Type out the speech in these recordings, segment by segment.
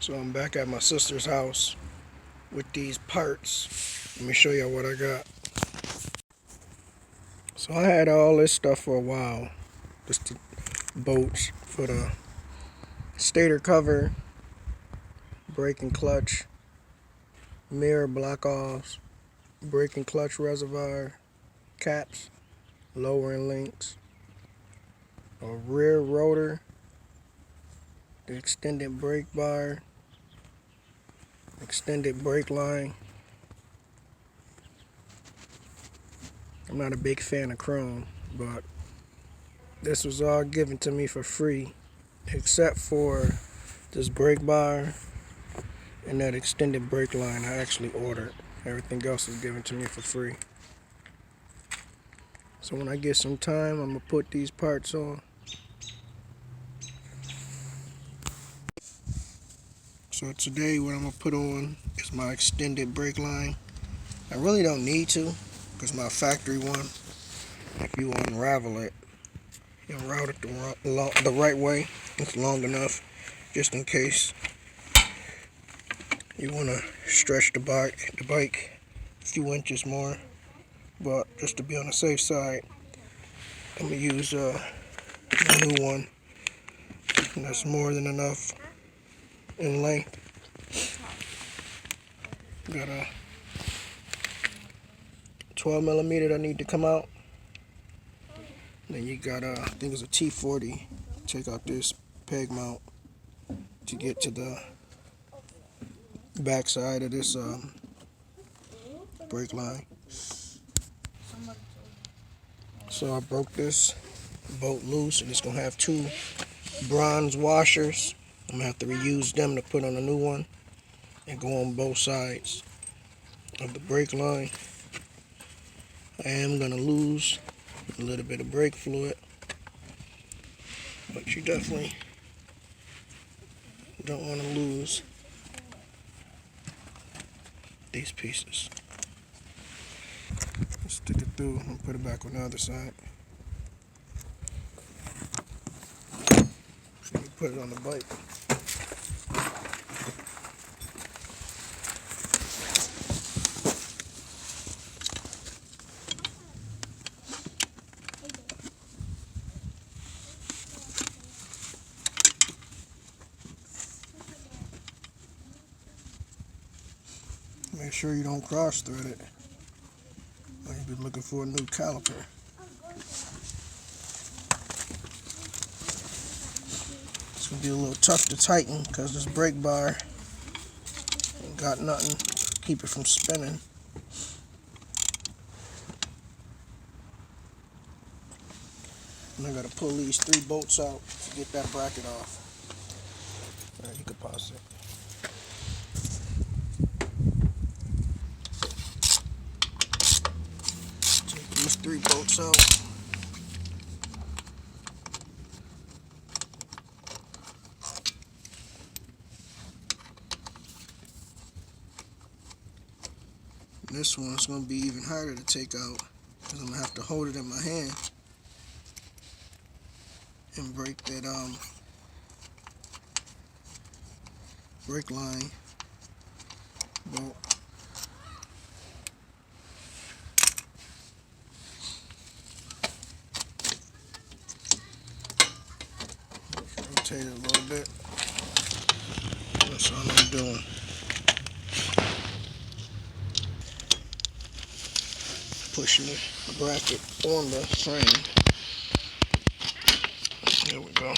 So I'm back at my sister's house with these parts. Let me show y'all what I got. So I had all this stuff for a while. Just the bolts for the stator cover, brake and clutch, mirror block offs, brake and clutch reservoir, caps, lowering links, a rear rotor, the extended brake bar, extended brake line. I'm not a big fan of chrome, but this was all given to me for free, except for this brake bar and that extended brake line I actually ordered. Everything else was given to me for free. So when I get some time, I'm gonna put these parts on. So today what I'm gonna put on is my extended brake line. I really don't need to, because my factory one, if you unravel it, you route it the right way. It's long enough, just in case you want to stretch the bike a few inches more. But just to be on the safe side, I'm gonna use a new one, and that's more than enough in length. Got a 12 millimeter that need to come out. Then you got I think it's a T40. Take out this peg mount to get to the back side of this brake line. So I broke this bolt loose, and it's gonna have two bronze washers. I'm gonna have to reuse them to put on a new one and go on both sides of the brake line. I am gonna lose a little bit of brake fluid, but you definitely don't want to lose these pieces. Stick it through and put it back on the other side. Put it on the bike. Make sure you don't cross thread it, or you'll be looking for a new caliper. It's gonna be a little tough to tighten because this brake bar ain't got nothing to keep it from spinning. And I gotta pull these 3 bolts out to get that bracket off. Alright, you can pause it. Take these 3 bolts out. And this one's gonna be even harder to take out because I'm gonna have to hold it in my hand and break that brake line bolt. Rotate it a little bit. That's all I'm doing. Pushing the bracket on the frame. There we go.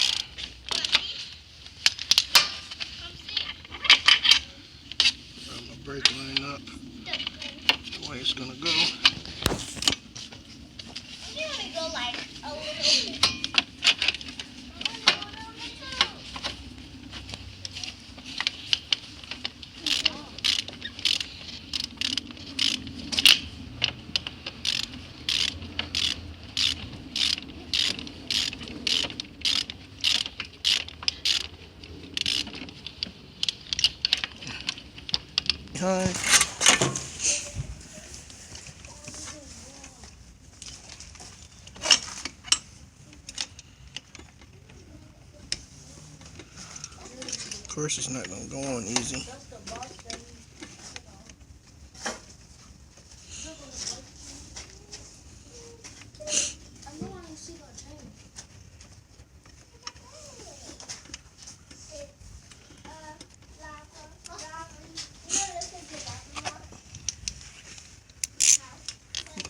Got my brake line up the way it's gonna go. You want to go like a little bit. Behind. Of course, it's not gonna go on easy.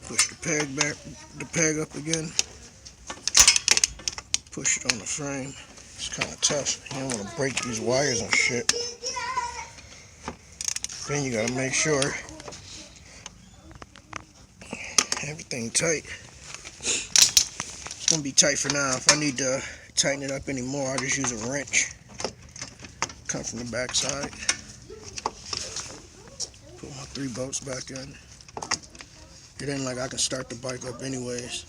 Push the peg up again. Push it on the frame. It's kind of tough. You don't want to break these wires and shit. Then you gotta make sure everything tight. It's gonna be tight for now. If I need to tighten it up anymore, I'll just use a wrench. Come from the back side. Put my 3 bolts back in. It ain't like I can start the bike up anyways.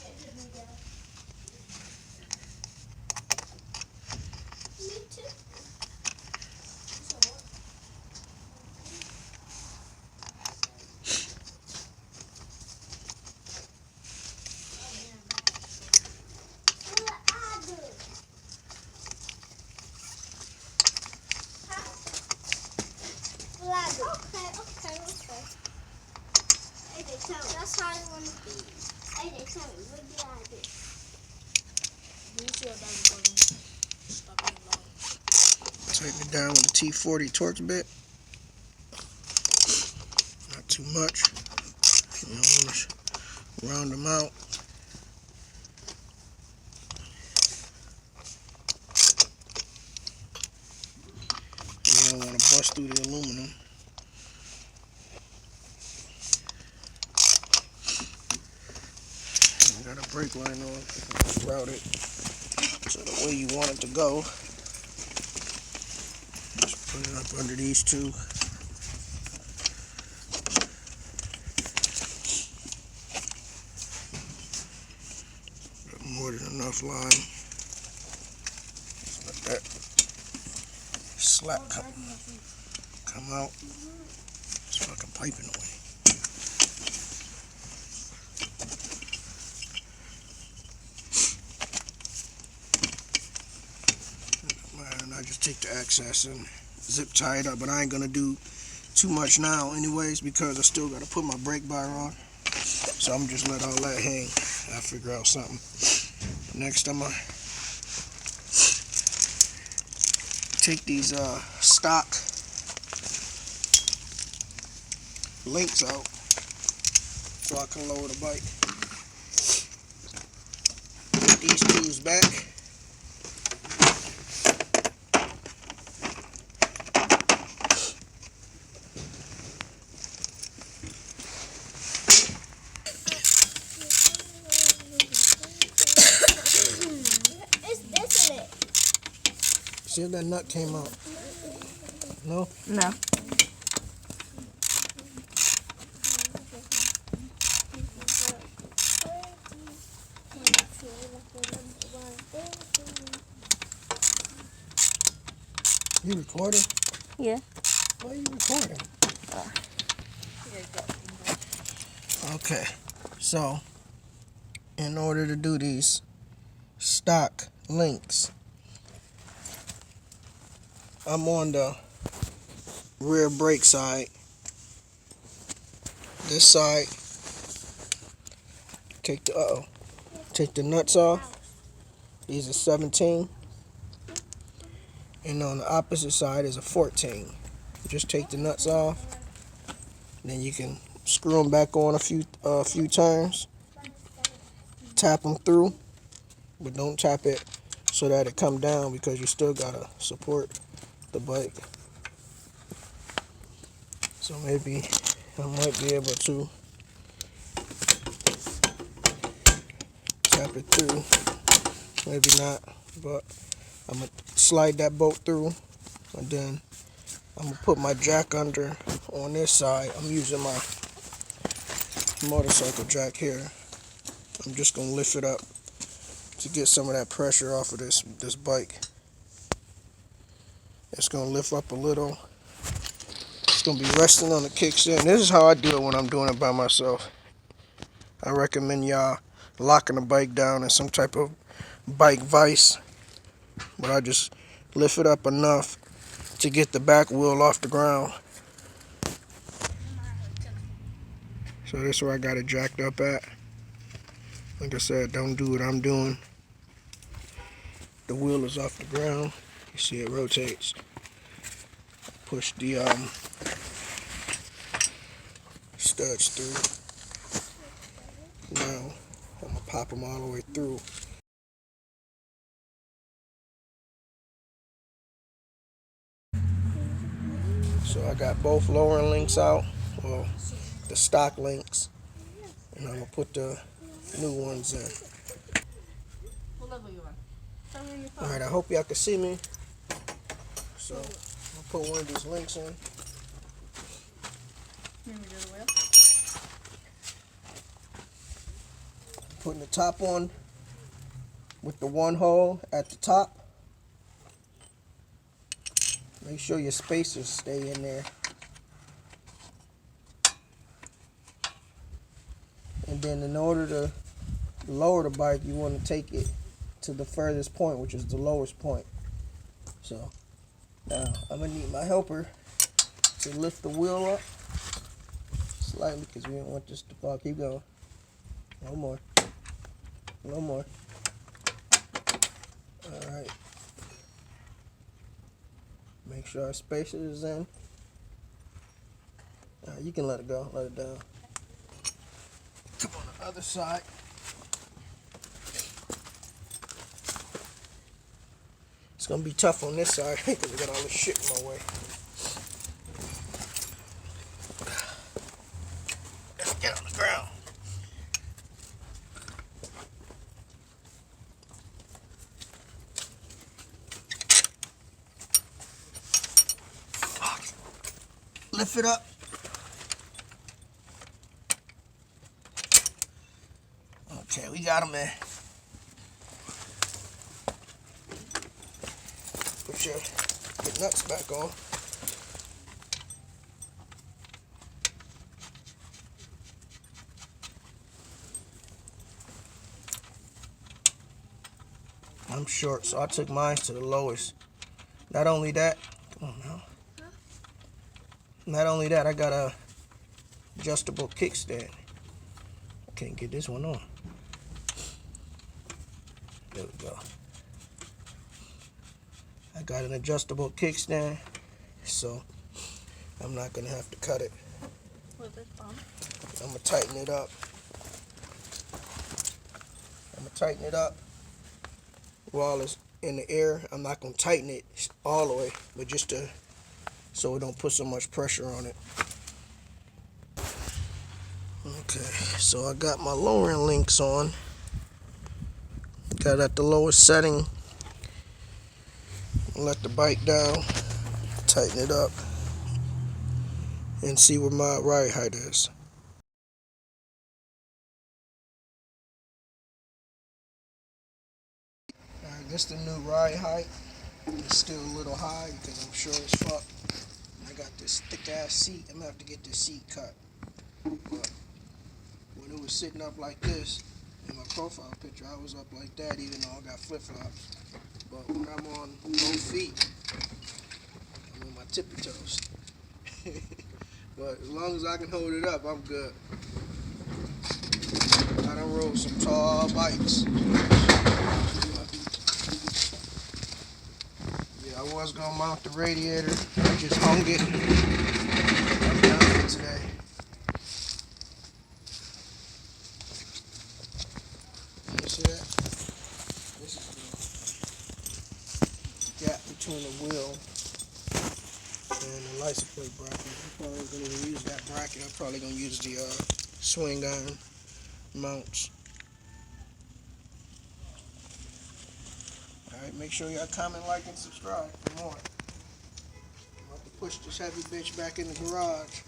That's how I want to be. Hey, tell me, what do I do? Tighten it down with the T40 Torx bit. Not too much. You don't want to round them out. You don't want to bust through the aluminum. You got a brake line on. Just route it so the way you want it to go. Just put it up under these two. Got more than enough line. Just let that slack come out. It's fucking piping away. And I just take the excess and zip tie it up, but I ain't gonna do too much now anyways because I still gotta put my brake bar on. So I'm just let all that hang. I'll figure out something. Next I'm gonna take these stock links out so I can lower the bike. Put these tubes back. See if that nut came out. No? No. You recording? Yeah. Why are you recording? Okay. So, in order to do these stock links, I'm on the rear brake side. This side, take the nuts off. These are 17. And on the opposite side is a 14. Just take the nuts off. Then you can screw them back on a few times. Tap them through, but don't tap it so that it come down because you still gotta support the bike. So maybe I might be able to tap it through. Maybe not, but I'm gonna slide that bolt through, and then I'm gonna put my jack under on this side. I'm using my motorcycle jack here. I'm just gonna lift it up to get some of that pressure off of this bike. It's gonna lift up a little. It's gonna be resting on the kickstand. This is how I do it when I'm doing it by myself. I recommend y'all locking the bike down in some type of bike vise, but I just lift it up enough to get the back wheel off the ground. So this is where I got it jacked up at. Like I said, don't do what I'm doing. The wheel is off the ground. You see it rotates. Push the studs through. Now I'm gonna pop them all the way through. So I got both lowering links out, well, the stock links, and I'm gonna put the new ones in. What level you on? All right, I hope y'all can see me. So I'll put one of these links in. Maybe do the wheel. Putting the top on with the one hole at the top. Make sure your spacers stay in there. And then in order to lower the bike, you want to take it to the furthest point, which is the lowest point. So now I'm gonna need my helper to lift the wheel up slightly because we don't want this to fall. Keep going. No more. No more. Alright. Make sure our spacer is in. Alright, you can let it go. Let it down. Come on the other side. It's gonna be tough on this side because we got all this shit in my way. Let's get on the ground. Lift it up. Okay, we got him in. Put your nuts back on. I'm short, so I took mine to the lowest. Not only that, come on now. Not only that, I got a adjustable kickstand. I can't get this one on. There we go. I got an adjustable kickstand, so I'm not gonna have to cut it. With this bump. I'm gonna tighten it up. I'm gonna tighten it up while it's in the air. I'm not gonna tighten it all the way, but just to so it don't put so much pressure on it. Okay, so I got my lowering links on. Got it at the lowest setting. Let the bike down, tighten it up, and see where my ride height is. Alright, this is the new ride height. It's still a little high because I'm short as fuck. I got this thick ass seat. I'm gonna have to get this seat cut. But when it was sitting up like this, in my profile picture, I was up like that even though I got flip flops. But when I'm on both feet, I'm on my tippy toes. But as long as I can hold it up, I'm good. I done rode some tall bikes. Yeah, I was gonna mount the radiator. I just hung it. I'm done for today. You see that? This is the gap between the wheel and the license plate bracket. I'm probably gonna even use that bracket. I'm probably gonna use the swing iron mounts. Alright, make sure y'all comment, like, and subscribe for more. I'm about to push this heavy bitch back in the garage.